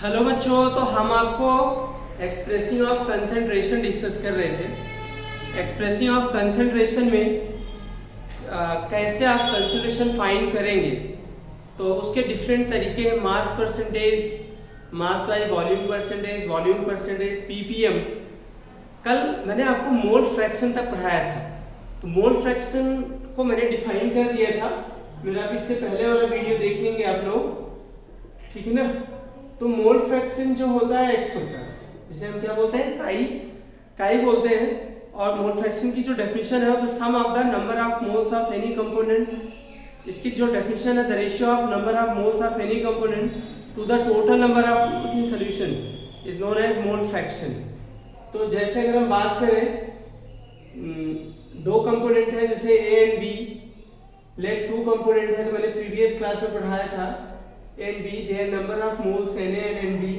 Hello बच्चों, तो हम आपको एक्सप्रेसिंग ऑफ कंसंट्रेशन डिस्कस कर रहे थे। एक्सप्रेसिंग ऑफ कंसंट्रेशन में कैसे आप कंसंट्रेशन फाइंड करेंगे, तो उसके डिफरेंट तरीके हैं। Mass percentage, mass by volume percentage, ppm. कल मैंने आपको मोल फ्रैक्शन तक पढ़ाया था, तो मोल फ्रैक्शन को मैंने डिफाइन कर दिया था। मेरा भी इससे पहले वाला वीडियो देखेंगे आप लोग, ठीक है ना। तो मोल फ्रैक्शन जो होता है एक्स होता है, जिसे हम क्या बोलते हैं, काई बोलते हैं। और मोल फ्रैक्शन की जो डेफिनेशन है, तो sum of the number of moles of any component. इसकी जो डेफिनेशन है, the ratio of number of moles of any component to the total number of in solution is known as mole fraction. तो जैसे अगर हम बात करें, दो कंपोनेंट है जैसे A and B, let two component है, तो मैंने प्रीवियस क्लास में पढ़ाया था and B, their number of moles n A and B.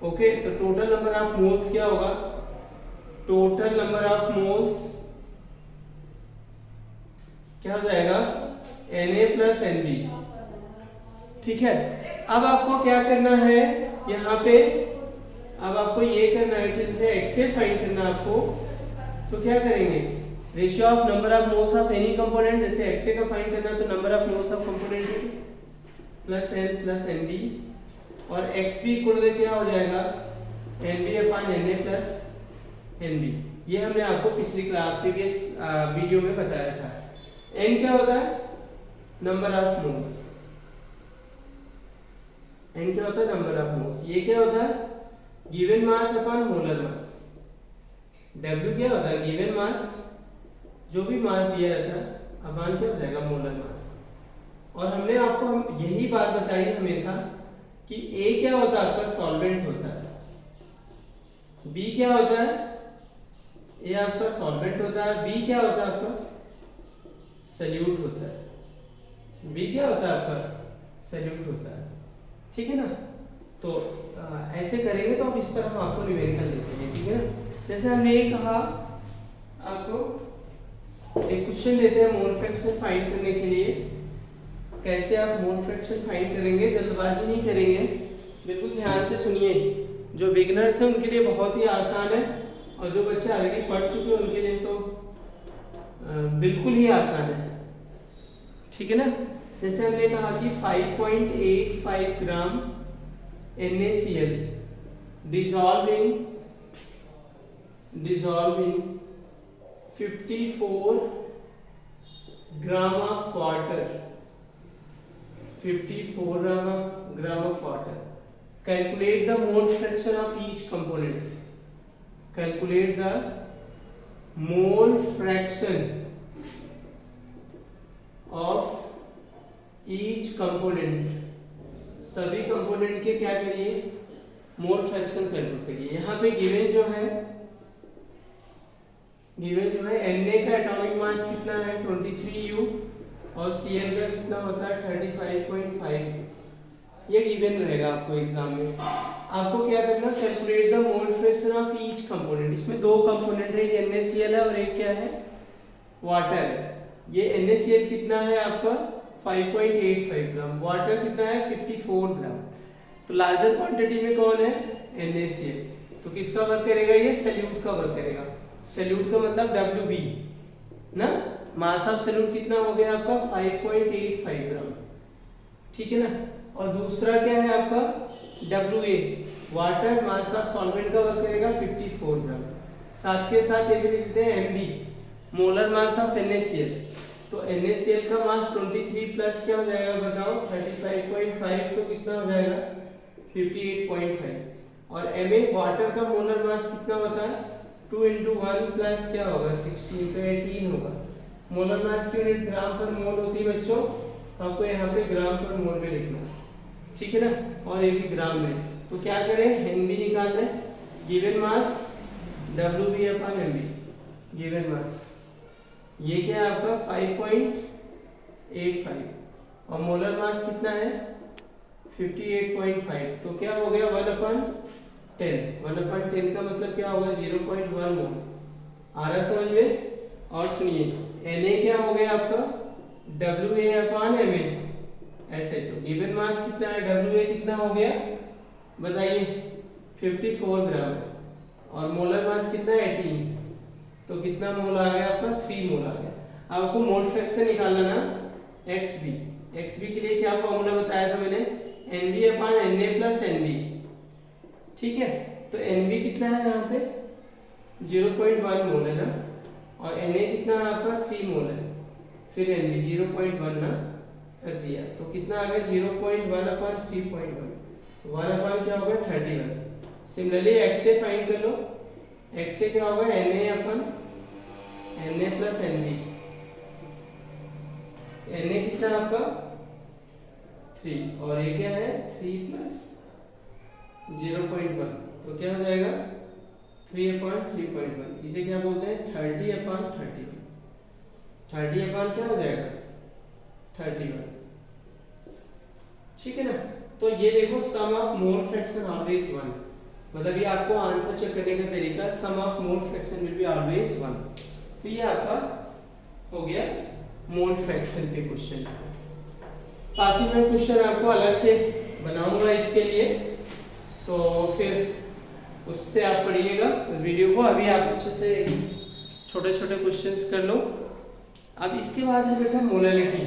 Okay, तो टोटल नंबर ऑफ मोल्स क्या होगा, टोटल नंबर ऑफ मोल्स क्या हो जाएगा, n A plus n B. ठीक है, अब आपको क्या करना है यहाँ पे, अब आपको ये करना है कि जैसे एक्स ए फाइंड करना है आपको, तो क्या करेंगे, ratio of number of moles of any component. जैसे एक्स ए का फाइंड करना है तो number of moles of component plus n B, और एक्स बी इक्वल टू क्या हो जाएगा, n B upon n A plus n B. ये हमने आपको पिछली क्लास प्रीवियस वीडियो में बताया था। एन क्या होता है, नंबर ऑफ मोल्स। एन क्या होता है, नंबर ऑफ मोल्स। ये क्या होता है, गिवन मास अपॉन मोलर मास। W क्या होता है, गिवन मास, जो भी मास दिया रहता है, अपॉन क्या हो जाएगा, मोलर मास। और हमने आपको यही बात बताई हमेशा कि A क्या होता है, आपका सॉल्वेंट होता है, B क्या होता है, A आपका सॉल्वेंट होता है, B क्या होता है आपका, सल्यूट होता है। B क्या होता है आपका, सल्यूट होता है। ठीक है ना। तो ऐसे करेंगे तो अब इस पर हम आपको न्यूमेरिकल देते हैं, ठीक है ना। जैसे हमने ये कहा, आपको एक क्वेश्चन देते हैं मोल फ्रैक्शन फाइंड करने के लिए। कैसे आप मोल फ्रैक्शन फाइंड करेंगे, जल्दबाजी नहीं करेंगे, बिल्कुल ध्यान से सुनिए। जो बिगिनर्स हैं उनके लिए बहुत ही आसान है, और जो बच्चे ऑलरेडी पढ़ चुके हैं उनके लिए तो बिल्कुल ही आसान है, ठीक है ना। जैसे हमने कहा कि 5.85 ग्राम NaCl dissolve in 54 gram of water, 54 gram of water. Calculate the mole fraction of each component. Calculate the mole fraction of each component. सभी कंपोनेंट के क्या करिए, मोल फ्रैक्शन कैलकुलेट करिए। यहाँ पे गिवन जो है Na का एटॉमिक मास कितना है, 23U, और Cl का कितना होता है, 35.5। ये गिवन रहेगा आपको एग्जाम में। आपको क्या करना, calculate the mole fraction of each component. इसमें दो कंपोनेंट है, एक NaCl है और एक क्या है, वाटर है। ये NaCl कितना है आपका, 5.85 ग्राम, वाटर कितना है, 54 ग्राम। तो लार्जर क्वांटिटी में कौन है, NaCl। तो किसका वर्क करेगा, ये सल्यूट का वर्क करेगा। सल्यूट का मतलब Wb ना, मास ऑफ सल्यूट कितना हो गया आपका, 5.85 ग्राम, ठीक है ना। और दूसरा क्या है आपका, Wa, water, mass of solvent का वर्क करेगा 54 ग्राम। साथ के साथ ये भी लिखते हैं Mb, molar mass of NaCl। तो NaCl का मास 23 प्लस क्या हो जाएगा बताओ, 35.5, तो कितना हो जाएगा, 58.5। और Ma, वाटर का मोलर मास कितना होता है, 2 × 1 प्लस क्या होगा, 16, तो 18 होगा। मोलर मास की यूनिट ग्राम पर मोल होती है बच्चों, आपको यहाँ पे ग्राम पर मोल में लिखना, ठीक है ना, और ये भी ग्राम में। तो क्या करें, Nb निकाल लें, given mass Wb upon Mb, given mass ये क्या है आपका 5.85, और मोलर मास कितना है 58.5। तो क्या हो गया 1/10। 1/10 का मतलब क्या होगा, 0.1 मोल। आ रहा समझ में। और सुनिए, Na क्या हो गया आपका, Wa अपॉन Ma। ऐसे तो गिवन मास कितना है, Wa कितना हो गया बताइए 54 ग्राम है और मोलर मास कितना है 18, तो कितना मोल आ गया आपका 3 मोल आ गया। अब आपको मोल फ्रैक्शन निकालना ना XB। XB के लिए क्या फॉर्मूला बताया था मैंने, NB/NA + NB, ठीक है। तो NB कितना है यहाँ पे 0.1 मोल है ना, और NA कितना है आपका 3 मोल है, फिर NB 0.1 ना कर दिया तो कितना आ गया 0.1/3.1, तो 1 क्या होगा 31। सिमिलरली x से फाइंड कर लो, x से क्या होगा NA/NA + NB। NA कितना आपका 3 और ये क्या है 3 + 0.1, तो क्या हो जाएगा 3/3.1। इसे क्या बोलते हैं 30/31। 30 क्या हो जाएगा 31, ठीक है ना। तो ये देखो sum of mole fraction always 1, मतलब ये आपको आंसर चेक करने का तरीका, sum of mole fraction will be always 1। तो ये आपका हो गया मोल फ्रैक्शन पे क्वेश्चन। बाकी मैं क्वेश्चन आपको अलग से बनाऊंगा इसके लिए, तो फिर उससे आप पढ़िएगा उस वीडियो को। अभी आप अच्छे से छोटे छोटे क्वेश्चंस कर लो। अब इसके बाद है बेटा मोलैलिटी,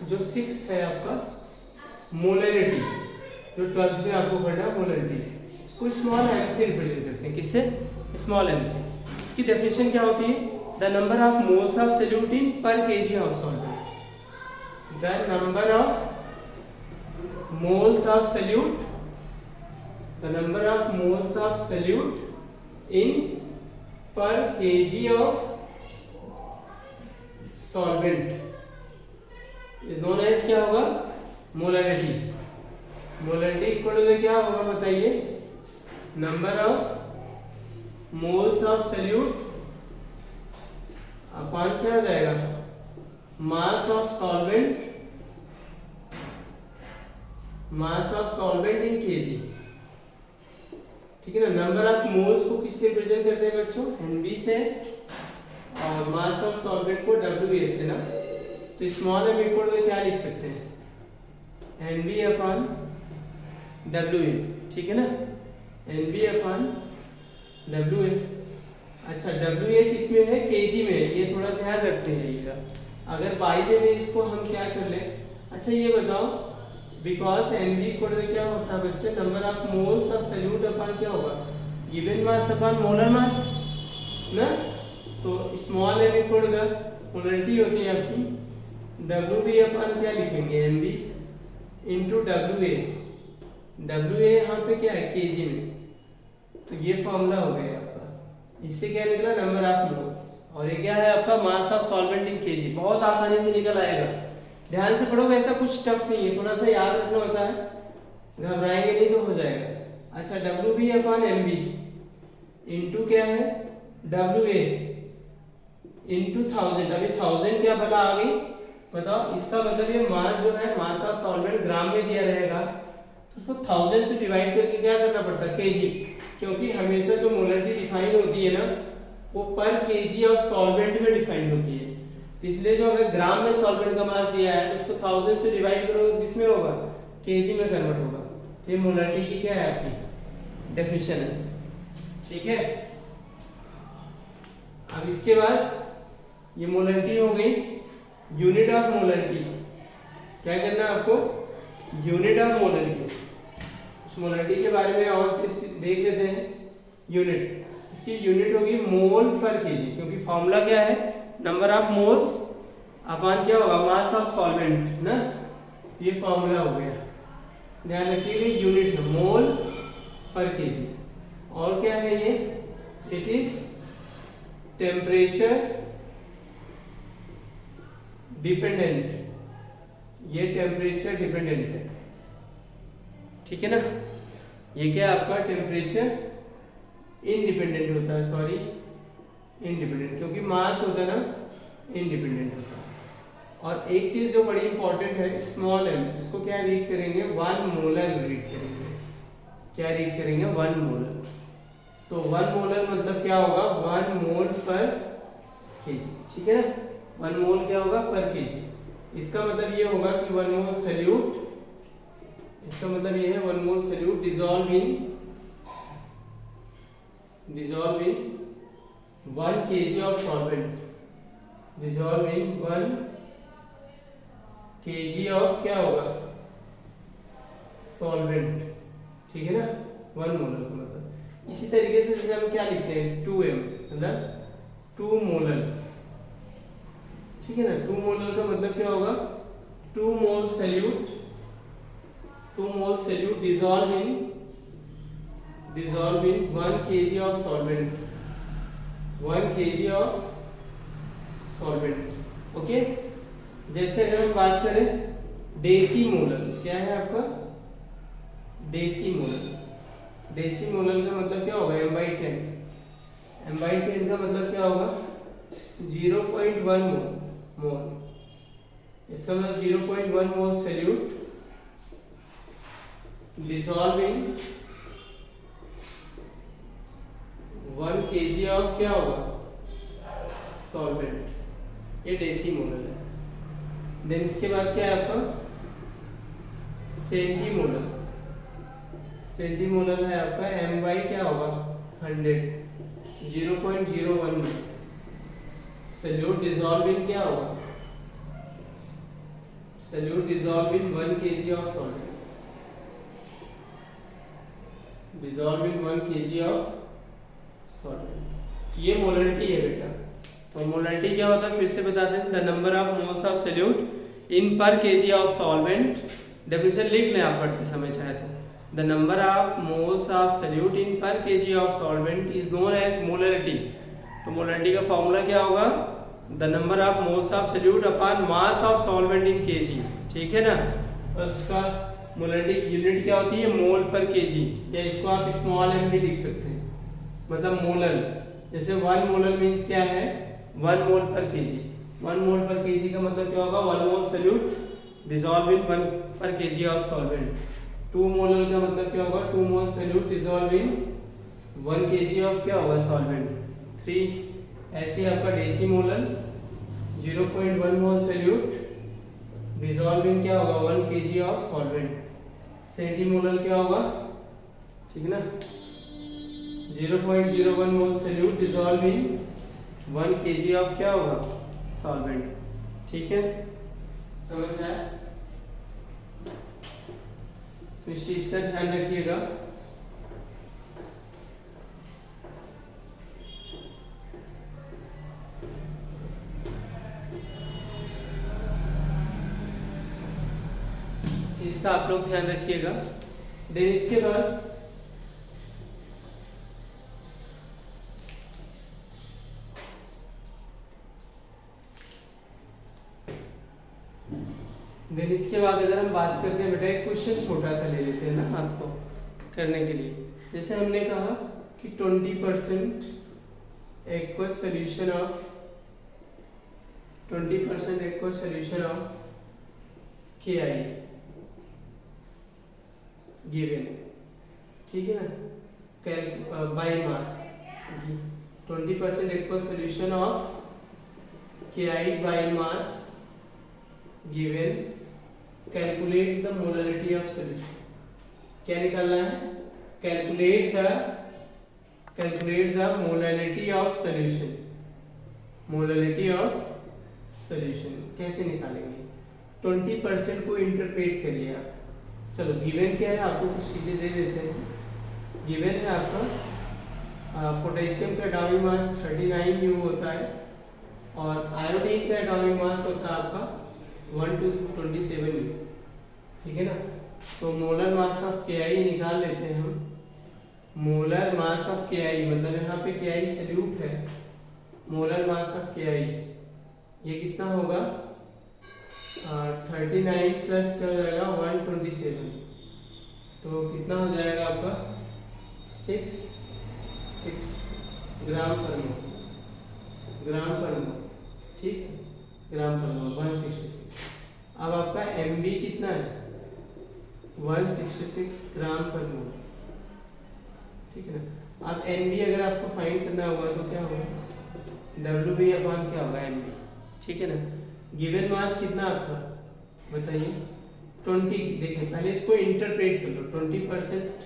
जो 6th है आपका मोलैलिटी, जो 12th में आपको पढ़ना मोलैलिटी। इसको स्मॉल m से रिप्रेजेंट करते हैं, किससे स्मॉल m से। इसकी डेफिनेशन क्या होती है, the number of moles of solute in per KG of solvent. The number of moles of solute, the number of moles of solute in per kg of solvent is known as क्या होगा molality. Molality equal to क्या होगा बताइए, number of moles of solute upon क्या हो जाएगा मास of solvent, mass of solvent in KG, ठीक है ना। नंबर ऑफ मोल्स को किससे रिप्रेजेंट करते हैं बच्चों, NB से, और मास ऑफ सॉल्वेंट को WA से ना। तो स्मॉल m इक्वल टू क्या लिख सकते हैं NB/WA, ठीक है ना, NB/WA। अच्छा WA किस में है, केजी में, ये थोड़ा ध्यान रखते रहिएगा। अगर बाय द वे इसको हम क्या कर ले, अच्छा ये बताओ बिकॉज NB इक्वल टू क्या होता है बच्चे, number of moles of solute upon क्या होगा given mass upon molar mass ना। तो small m equal to molality होती है आपकी WB अपॉन क्या लिखेंगे NB इनटू WA। WA यहाँ पे क्या है केजी में, तो ये फॉर्मूला हो गया आपका। इससे क्या निकला नंबर ऑफ मोल्स, और ये क्या है आपका मास ऑफ सॉल्वेंट इन केजी। बहुत आसानी से निकल आएगा, ध्यान से पढ़ोगे, ऐसा कुछ टफ नहीं है, थोड़ा सा याद रखना होता है, घबराएंगे नहीं तो हो जाएगा। अच्छा WB/MB इनटू क्या है WA इनटू 1000। अभी 1000 क्या भला आ गई बताओ, इसका मतलब ये मास जो है मास ऑफ सॉल्वेंट ग्राम में दिया रहेगा, तो उसको 1000 से डिवाइड करके क्या करना पड़ता है केजी, क्योंकि हमेशा जो मोलैलिटी डिफाइन होती है ना वो पर केजी ऑफ सॉल्वेंट में डिफाइन होती है। तो इसलिए जो अगर ग्राम में सॉल्वेंट का मास दिया है तो उसको 1000 से डिवाइड करोगे किसमें होगा केजी में कन्वर्ट होगा। तो ये मोलैलिटी की क्या है आपकी डेफिनेशन है, ठीक है। अब इसके बाद ये मोलैलिटी हो गई, यूनिट ऑफ मोलैलिटी क्या करना है आपको, यूनिट ऑफ मोलैलिटी। उस मोलैलिटी के बारे में और देख लेते हैं। यूनिट, इसकी यूनिट होगी मोल पर केजी, क्योंकि फॉर्मूला क्या है नंबर ऑफ मोल्स अपॉन क्या होगा मास ऑफ सॉल्वेंट ना, ये फॉर्मूला हो गया, ध्यान रखिए यूनिट है मोल पर केजी। और क्या है ये, इट इज टेम्परेचर डिपेंडेंट, ये टेम्परेचर डिपेंडेंट है, ठीक है ना। ये क्या आपका टेम्परेचर इंडिपेंडेंट होता है, सॉरी इंडिपेंडेंट, क्योंकि मास होता है ना इंडिपेंडेंट होता है। और एक चीज जो बड़ी इंपॉर्टेंट है स्मॉल m, इसको क्या रीड करेंगे 1 मोलर रीड करेंगे, क्या रीड करेंगे 1 मोलर। तो 1 मोलर मतलब क्या होगा 1 मोल पर केजी, ठीक है ना। 1 मोल क्या होगा पर केजी, इसका मतलब ये होगा कि 1 मोल सोल्यूट इसका मतलब ये है 1 mole solute dissolve in 1 kg of solvent, dissolve in 1 kg of क्या होगा सॉल्वेंट, ठीक है ना, 1 मोलर का मतलब। इसी तरीके से जैसे हम क्या लिखते हैं 2m मतलब 2 मोलर, ठीक है ना। 2 मोलर का मतलब क्या होगा 2 mole solute dissolve in 1 kg of solvent, 1 kg of solvent, okay. जैसे अगर हम बात करें डेसी मोलर, क्या है आपका डेसी मोलर का मतलब क्या होगा m/10, m/10 का मतलब क्या होगा 0.1 मोल, इसका मतलब 0.1 mole solute dissolve in 1 kg of क्या होगा सॉल्वेंट, ये डेसी मोलर है। देन इसके बाद क्या है आपका सेंटीमोलर है आपका m/, क्या होगा 100, 0.01 सोल्यूट डिसॉल्व इन क्या होगा solute dissolve in 1 kg of solvent, dissolve in 1 kg of solvent. ये मोलरिटी है बेटा। तो मोलरिटी क्या होता है फिर से बता दें, the number of moles of solute in per kg of solvent, definition लिख लें आप पढ़ते समय चाहे तो, the number of moles of solute in per kg of solvent is known as molarity. तो मोलरिटी का फॉर्मूला क्या होगा the number of moles of solute upon mass of solvent in kg, ठीक है ना। और उसका मोलरिटी यूनिट क्या होती है मोल पर kg, या इसको आप स्मॉल m भी लिख सकते हैं, मतलब मोलर। जैसे 1 मोलर मीन्स क्या है 1 मोल पर kg, 1 मोल पर kg का मतलब क्या होगा 1 मोल सोल्यूट डिसॉल्व इन 1 पर kg ऑफ सॉल्वेंट। 2 मोलर का मतलब क्या होगा 2 mole solute dissolve in 1 kg of क्या होगा सॉल्वेंट। 3 ऐसे आपका decimolar 0.1 mole solute dissolve in क्या होगा 1 kg ऑफ सॉल्वेंट। सेंटीमोलर क्या होगा, ठीक ना, 0.01 mole solute dissolve in 1 kg of क्या होगा सॉल्वेंट, ठीक है, समझ में आया। तो इस चीज का ध्यान रखिएगा। इसका आप लोग ध्यान रखिएगा। देन इसके बाद अगर हम बात करते हैं बेटा एक क्वेश्चन छोटा सा ले लेते हैं ना आपको करने के लिए। जैसे हमने कहा कि 20% aqueous solution of 20% aqueous solution of KI given, ठीक है ना, by mass 20% aqueous solution of KI by mass given, calculate the molarity of solution. क्या निकालना है, calculate the molarity of solution, molarity of solution कैसे निकालेंगे। 20% को इंटरप्रेट करिए आप। चलो गिवन क्या है, आपको कुछ चीजें दे देते हैं। गिवन है आपका पोटेशियम का एटॉमिक मास 39 U होता है और आयोडीन का एटॉमिक मास होता है आपका 1:27 U, ठीक है ना। तो मोलर मास ऑफ KI निकाल लेते हैं हम। मोलर मास ऑफ KI मतलब यहाँ पे KI सोल्यूट है, मोलर मास ऑफ KI ये कितना होगा 39 प्लस क्या हो जाएगा 127, तो कितना हो जाएगा आपका 6 ग्राम पर मोल, ठीक है, ग्राम पर मोल 166। अब आपका MB कितना है 166 ग्राम पर मोल, ठीक है ना। अब NB अगर आपको फाइंड करना होगा तो क्या होगा WB अपॉन क्या होगा NB, ठीक है ना। गिवन मास कितना आपका बताइए 20, देखिए पहले इसको इंटरप्रेट कर लो। 20%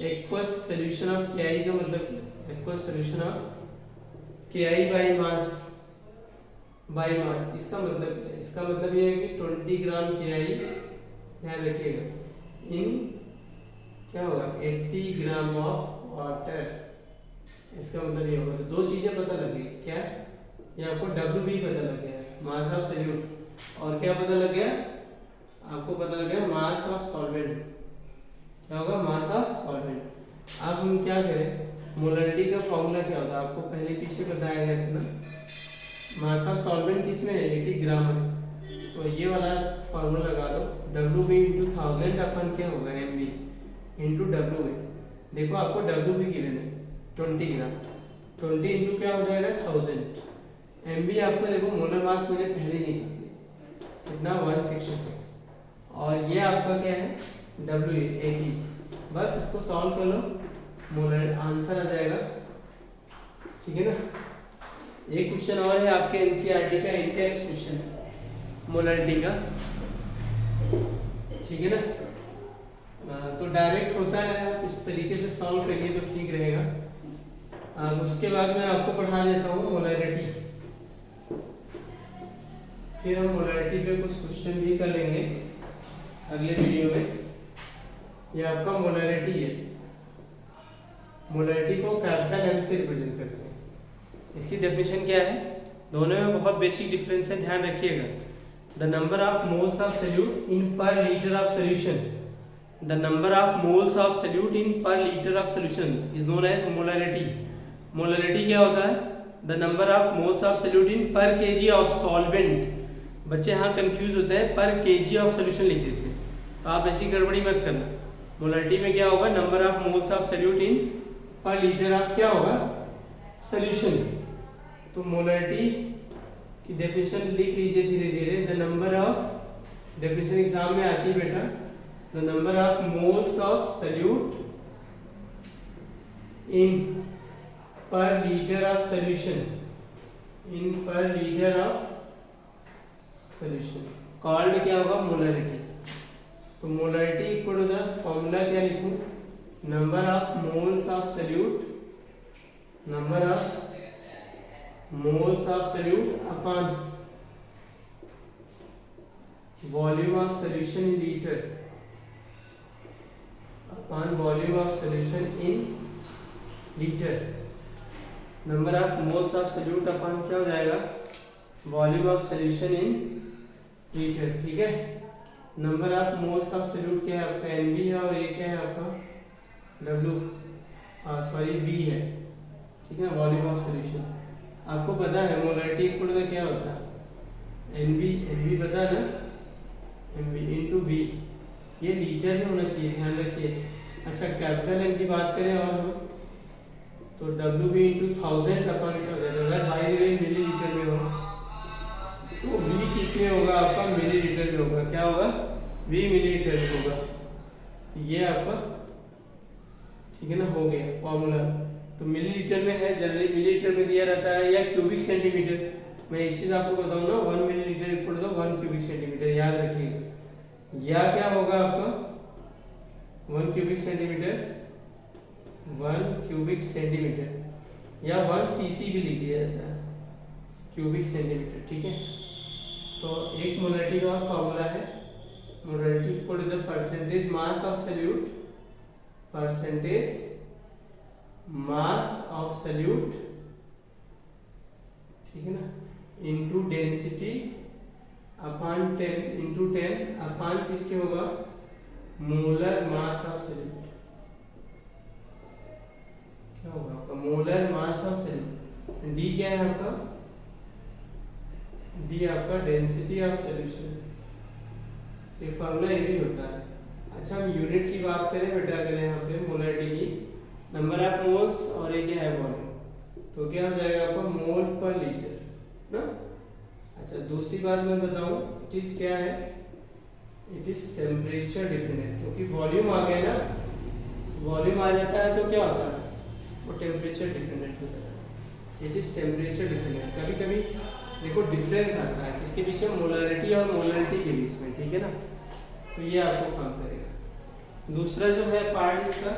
एक्वस सोल्यूशन ऑफ KI का मतलब aqueous solution of KI by mass इसका मतलब ये है कि 20 ग्राम KI, ध्यान रखिएगा, इन क्या होगा 80 ग्राम ऑफ वाटर, इसका मतलब ये होगा। तो दो चीजें पता लग गई, क्या ये आपको WB पता लग गया, मास ऑफ सॉल्यूट, और क्या पता लग गया आपको, पता लग गया मास ऑफ सॉल्वेंट। क्या होगा, मास ऑफ सॉल्वेंट। अब हम क्या करें, मोलरिटी का फॉर्मूला क्या होता है, आपको पहले पीछे बताया गया था ना। मास ऑफ सॉल्वेंट किसमें है, 80 ग्राम है, तो ये वाला फॉर्मूला लगा दो, WB इंटू 1000 अपन क्या होगा MB इंटू WA। देखो आपको WB गिवन है 20 ग्राम, 20 इंटू क्या हो जाएगा 1000। MB आपको देखो मोलर मास मैंने पहले नहीं था कितना 166, और ये आपका क्या है WA 80। बस इसको सॉल्व कर लो, मोलर आंसर आ जाएगा, ठीक है ना। एक क्वेश्चन और है आपके NCERT का इंडेक्स क्वेश्चन मोलरिटी का, ठीक है ना। तो डायरेक्ट होता है, आप इस तरीके से सॉल्व करिए तो ठीक रहेगा। उसके बाद मैं आपको पढ़ा देता हूँ मोलरिटी, फिर हम मोलरिटी पे कुछ क्वेश्चन भी कर लेंगे अगले वीडियो में। ये आपका मोलरिटी है, मोलरिटी को कैपिटल M से रिप्रेजेंट करते हैं। इसकी डेफिनेशन क्या है, दोनों में बहुत बेसिक डिफरेंस है, ध्यान रखिएगा। The number of moles of solute in per litre of solution, the number of moles of solute in per litre of solution is known as molarity. Molarity क्या होता है, the number of moles of solute in per KG of solvent. बच्चे यहाँ confuse होते हैं, पर KG of solution लिख देते हैं, तो आप ऐसी गड़बड़ी मत करना। मोलरिटी में क्या होगा, number of moles of solute in per litre of क्या होगा सोल्यूशन। तो मोलरिटी की डेफिनेशन लिख लीजिए धीरे धीरे। The number of, definition exam में आती है बेटा, the number of moles of solute in per litre of solution, in per litre of solution called क्या होगा, मोलरिटी। तो molarity equal to the formula क्या लिखूं, number of moles of solute, number of moles of solute upon volume of solution in litre, upon volume of solution in litre. Number of moles of solute upon क्या हो जाएगा, volume of solution in litre, ठीक है। Number of moles of solute क्या है आपका NB है, और ये क्या है आपका V है, ठीक है, वॉल्यूम ऑफ सोल्यूशन। आपको पता है मोलरिटी इक्वल टू क्या होता है, NB पता है ना, NB इंटू V, ये लीटर में होना चाहिए, ध्यान रखिए। अच्छा कैपिटल M की बात करें और हम, तो WB इंटू 1000 अपन क्या हो जाएगा, अगर बाय द वे मिलीलीटर में हो तो V किसमें होगा आपका, मिलीलीटर में होगा। क्या होगा, V मिलीलीटर में होगा। ये आपका ठीक है ना, हो गया फॉर्मूला। तो मिलीलीटर में है, जनरली मिलीलीटर में दिया रहता है, या क्यूबिक सेंटीमीटर। मैं एक चीज आपको बताऊं ना, 1 millilitre equal to 1 cubic centimetre, याद रखिएगा। या क्या होगा आपका 1 क्यूबिक सेंटीमीटर, 1 क्यूबिक सेंटीमीटर, या 1 सीसी भी लिख दिया जाता है, क्यूबिक सेंटीमीटर, ठीक है। तो एक मोलरिटी का फॉर्मूला है, molarity equal to the percentage mass of solute, percentage mass of solute, ठीक है ना, into density upon 10 into 10 upon किसके होगा, मोलर मास ऑफ सोल्यूट। क्या होगा आपका, molar mass of solute. D क्या है आपका, डी आपका डेंसिटी ऑफ सोल्यूशन। ये फॉर्मूला ये भी होता है। अच्छा हम यूनिट की बात करें बेटा, अगर यहाँ पे मोलरिटी की, नंबर ऑफ मोल्स और एक है वॉल्यूम, तो क्या हो जाएगा आपका मोल पर लीटर ना। अच्छा दूसरी बात मैं बताऊं, इट इज क्या है, इट इज टेम्परेचर डिपेंडेंट, क्योंकि वॉल्यूम आ गया ना, वॉल्यूम आ जाता है तो क्या होता है, वो टेम्परेचर डिपेंडेंट होता है। It is temperature dependent. कभी कभी देखो डिफरेंस आता है किसके बीच में, मोलरिटी और मोलरिटी के बीच में, ठीक है ना। तो ये आपको काम करेगा। दूसरा जो है पार्ट इसका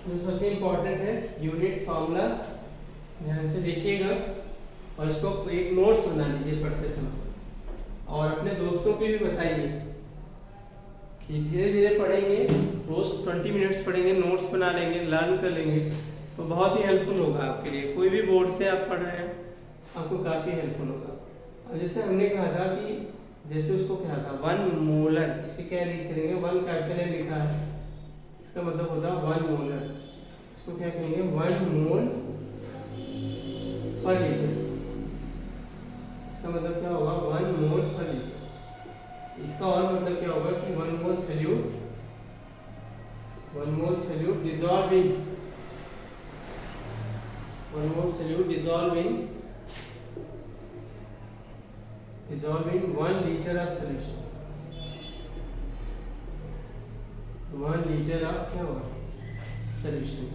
जो सबसे इम्पोर्टेंट है, यूनिट फार्मूला, ध्यान से देखिएगा और इसको एक नोट्स बना लीजिए पढ़ते समय और अपने दोस्तों को भी बताइए कि धीरे धीरे पढ़ेंगे, रोज 20 मिनट्स पढ़ेंगे, नोट्स बना लेंगे, लर्न कर लेंगे तो बहुत ही हेल्पफुल होगा आपके लिए। कोई भी बोर्ड से आप पढ़ रहे हैं आपको काफ़ी हेल्पफुल होगा। और जैसे हमने कहा था कि जैसे उसको क्या था 1 मोलर, इसे क्या रीड करेंगे, 1 कैपिटल M लिखा है, इसका मतलब होता है 1 मोलर। इसको क्या कहेंगे 1 मोल पर लीटर, इसका मतलब क्या होगा 1 मोल पर लीटर। इसका और मतलब क्या होगा कि 1 मोल solute, 1 mole solute dissolving, 1 mole solute dissolving 1 litre of solution, 1 litre of क्या होगा सॉल्यूशन।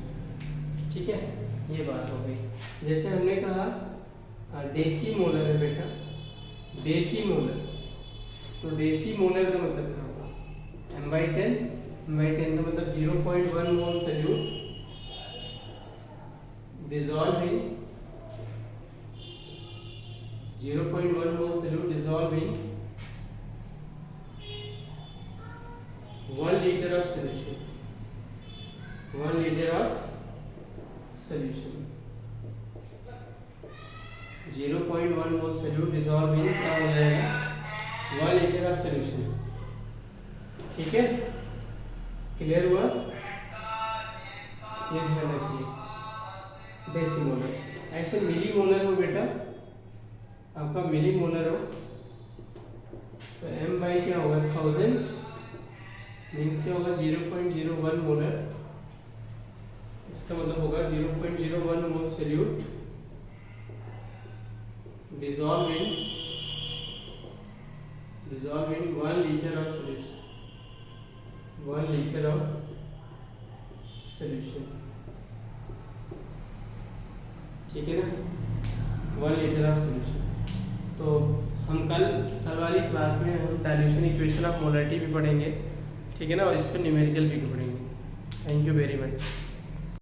ठीक है, ये बात हो गई। जैसे हमने कहा डेसी मोलर है बेटा, डेसी मोलर, तो डेसी मोलर का मतलब क्या होगा m/10, m/10 का मतलब 0.1 मोल solute dissolving 0.1 mole solute dissolving 1 litre of solution, 1 litre of solution, 0.1 mole solute dissolving क्या हो जाएगा 1 लीटर ऑफ सॉल्यूशन। ठीक है, क्लियर हुआ? ये ध्यान रखिए डेसी मोलर। ऐसे मिली मोलर हो बेटा, आपका मिली मोलर हो तो m बाई क्या होगा 1000 मीन्स क्या होगा 0.01 मोलर, इसका मतलब होगा 0.01 मोल solute dissolving 1 litre of solution, 1 litre of solution. ठीक है ना, 1 लीटर ऑफ सॉल्यूशन। तो हम कल वाली क्लास में हम डाइल्यूशन इक्वेशन ऑफ मोलरिटी भी पढ़ेंगे, ठीक है ना, और इस पर न्यूमेरिकल भी पढ़ेंगे। Thank you very much.